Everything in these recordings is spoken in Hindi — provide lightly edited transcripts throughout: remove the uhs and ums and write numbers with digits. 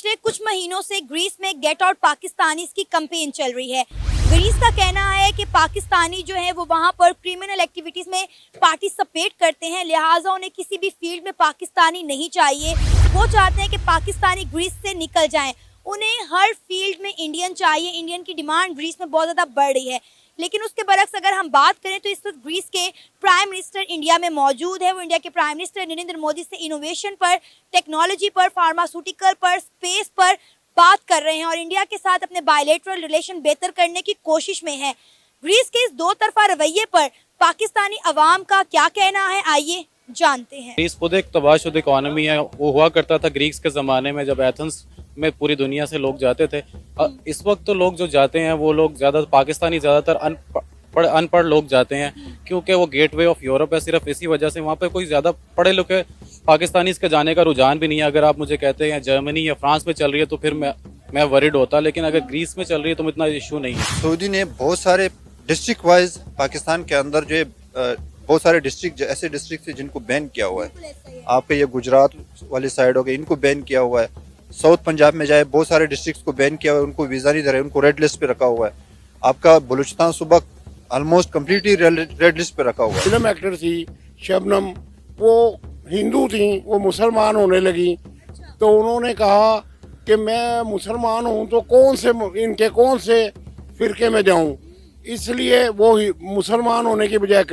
पिछले कुछ महीनों से ग्रीस में गेट आउट पाकिस्तानीज की कैंपेन चल रही है। ग्रीस का कहना है कि पाकिस्तानी जो है वो वहां पर क्रिमिनल एक्टिविटीज में पार्टिसिपेट करते हैं, लिहाजा उन्हें किसी भी फील्ड में पाकिस्तानी नहीं चाहिए। वो चाहते हैं कि पाकिस्तानी ग्रीस से निकल जाएं। उन्हें हर फील्ड में इंडियन चाहिए। इंडियन की डिमांड ग्रीस में बहुत ज़्यादा बढ़ रही है। लेकिन उसके बरक्स अगर हम बात करें तो इस वक्त ग्रीस के प्राइम मिनिस्टर इंडिया में मौजूद है। वो इंडिया के प्राइम मिनिस्टर नरेंद्र मोदी से इनोवेशन पर, टेक्नोलॉजी पर, फार्मास्यूटिकल पर, स्पेस पर बात कर रहे हैं और इंडिया के साथ अपने बायलैटरल रिलेशन बेहतर करने की कोशिश में है। ग्रीस के इस दो तरफा रवैये पर पाकिस्तानी अवाम का क्या कहना है, आइए जानते हैं। ग्रीस खुद एक तबाहशुदा इकोनॉमी है। वो हुआ करता था ग्रीक्स के ज़माने में, जब एथेंस में पूरी दुनिया से लोग जाते थे। इस वक्त तो लोग जो जाते हैं वो लोग ज़्यादा पाकिस्तानी, ज़्यादातर अनपढ़ लोग जाते हैं, क्योंकि वो गेटवे ऑफ यूरोप है। सिर्फ इसी वजह से वहाँ पे कोई ज़्यादा पढ़े लिखे पाकिस्तानी इसके जाने का रुझान भी नहीं है। अगर आप मुझे कहते हैं जर्मनी या फ्रांस में चल रही है तो फिर मैं वरिड होता, लेकिन अगर ग्रीस में चल रही है तो इतना इशू नहीं है। सऊदी ने बहुत सारे डिस्ट्रिक्ट वाइज पाकिस्तान के अंदर जो है बहुत सारे डिस्ट्रिक्ट, ऐसे डिस्ट्रिक्ट है जिनको बैन किया हुआ है। आपके ये गुजरात वाली साइड हो गई, इनको बैन किया हुआ है। साउथ पंजाब में जाए, बहुत सारे डिस्ट्रिक्ट्स को बैन किया हुआ है, उनको वीज़ा नहीं दे रहे, उनको रेड लिस्ट पे रखा हुआ है। आपका बलूचिस्तान सूबा ऑलमोस्ट कम्प्लीटली रेड लिस्ट पे रखा हुआ है। फिल्म एक्टर थी शबनम, वो हिंदू थी, वो मुसलमान होने लगी, तो उन्होंने कहा कि मैं मुसलमान हूँ तो इनके कौन से फिरके में जाऊँ, इसलिए वो मुसलमान होने की बजाय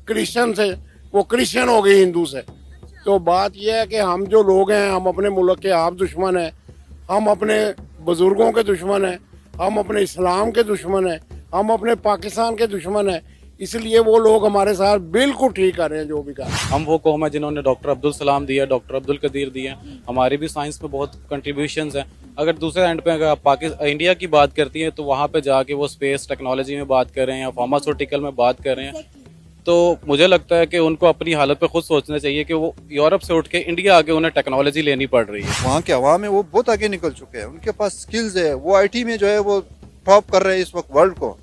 क्रिश्चियन से वो क्रिश्चियन हो गई हिंदू से। तो बात यह है कि हम जो लोग हैं, हम अपने मुल्क के आप दुश्मन हैं, हम अपने बुजुर्गों के दुश्मन हैं, हम अपने इस्लाम के दुश्मन हैं, हम अपने पाकिस्तान के दुश्मन हैं, इसलिए वो लोग हमारे साथ बिल्कुल ठीक कर रहे हैं जो भी कर। हम वो कौम है जिन्होंने डॉक्टर अब्दुल सलाम दिया, डॉक्टर अब्दुल कदीर दिए। हमारी भी साइंस में बहुत कंट्रीब्यूशंस हैं। अगर दूसरे एंड पे अगर आप इंडिया की बात करती हैं तो वहाँ पे जाके वो स्पेस टेक्नोलॉजी में बात कर रहे हैं या फार्मास्यूटिकल में बात कर रहे हैं, तो मुझे लगता है कि उनको अपनी हालत पे खुद सोचना चाहिए कि वो यूरोप से उठ के इंडिया आके उन्हें टेक्नोलॉजी लेनी पड़ रही है। वहाँ के अवाम है वो बहुत आगे निकल चुके हैं, उनके पास स्किल्स है, वो आईटी में जो है वो टॉप कर रहे हैं इस वक्त वर्ल्ड को।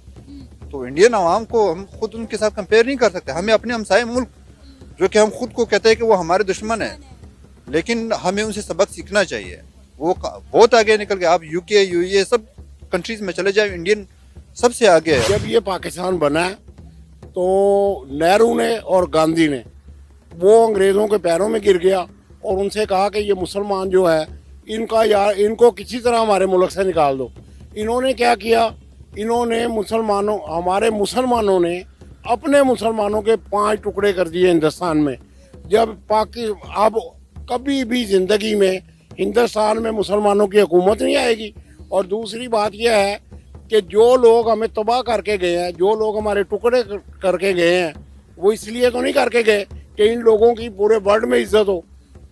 तो इंडियन अवाम को हम खुद उनके साथ कंपेयर नहीं कर सकते। हमें अपने हमसाए मुल्क, जो कि हम खुद को कहते हैं कि वो हमारे दुश्मन है, लेकिन हमें उनसे सबक सीखना चाहिए। वो बहुत आगे निकल गए। आप यूके, यूए सब कंट्रीज में चले जाए, इंडियन सबसे आगे है। जब ये पाकिस्तान बना है तो नेहरू ने और गांधी ने वो अंग्रेज़ों के पैरों में गिर गया और उनसे कहा कि ये मुसलमान जो है इनको किसी तरह हमारे मुल्क से निकाल दो। इन्होंने क्या किया, इन्होंने हमारे मुसलमानों ने अपने मुसलमानों के 5 टुकड़े कर दिए हिंदुस्तान में। जब अब कभी भी ज़िंदगी में हिंदुस्तान में मुसलमानों की हुकूमत नहीं आएगी। और दूसरी बात यह है कि जो लोग हमें तबाह करके गए हैं, जो लोग हमारे टुकड़े करके गए हैं, वो इसलिए तो नहीं करके गए कि इन लोगों की पूरे वर्ल्ड में इज्जत हो,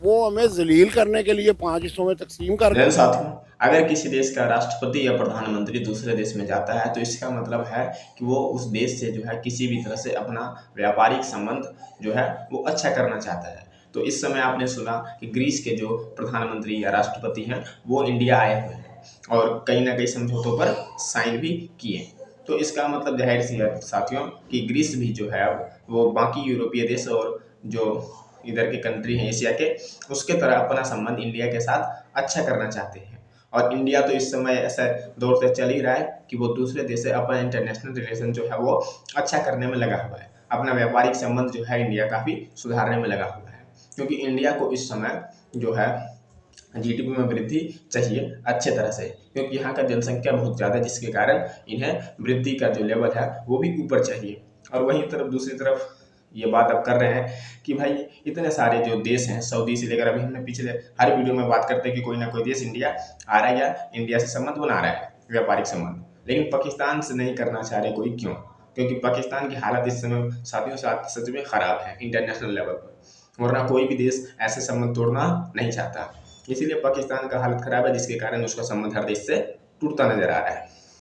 वो हमें जलील करने के लिए 5 हिस्सों में तकसीम कर गए। साथियों, अगर किसी देश का राष्ट्रपति या प्रधानमंत्री दूसरे देश में जाता है तो इसका मतलब है कि वो उस देश से जो है किसी भी तरह से अपना व्यापारिक संबंध जो है वो अच्छा करना चाहता है। तो इस समय आपने सुना कि ग्रीस के जो प्रधानमंत्री या राष्ट्रपति हैं वो इंडिया आए हुए हैं और कहीं ना कहीं समझौतों पर साइन भी किए। तो इसका मतलब जाहिर सी है साथियों कि ग्रीस भी जो है वो बाकी यूरोपीय देश और जो इधर के कंट्री हैं एशिया के, उसके तरह अपना संबंध इंडिया के साथ अच्छा करना चाहते हैं। और इंडिया तो इस समय ऐसा दौर से चल ही रहा है कि वो दूसरे देश से अपना इंटरनेशनल रिलेशन जो है वो अच्छा करने में लगा हुआ है। अपना व्यापारिक संबंध जो है इंडिया काफ़ी सुधारने में लगा हुआ है, क्योंकि इंडिया को इस समय जो है जीडीपी में वृद्धि चाहिए अच्छे तरह से, क्योंकि यहाँ का जनसंख्या बहुत ज़्यादा है, जिसके कारण इन्हें वृद्धि का जो लेवल है वो भी ऊपर चाहिए। और वहीं तरफ दूसरी तरफ ये बात अब कर रहे हैं कि भाई इतने सारे जो देश हैं, सऊदी से लेकर अभी हमने पिछले हर वीडियो में बात करते हैं कि कोई ना कोई देश इंडिया आ रहा है या इंडिया से संबंध बना रहा है, व्यापारिक संबंध, लेकिन पाकिस्तान से नहीं करना चाह रहे कोई। क्यों? क्योंकि पाकिस्तान की हालत इस समय साथियों साथ सच में ख़राब है इंटरनेशनल लेवल पर, वरना कोई भी देश ऐसे संबंध तोड़ना नहीं चाहता। इसीलिए पाकिस्तान का हालत ख़राब है, जिसके कारण उसका संबंध हर देश से टूटता नजर आ रहा है।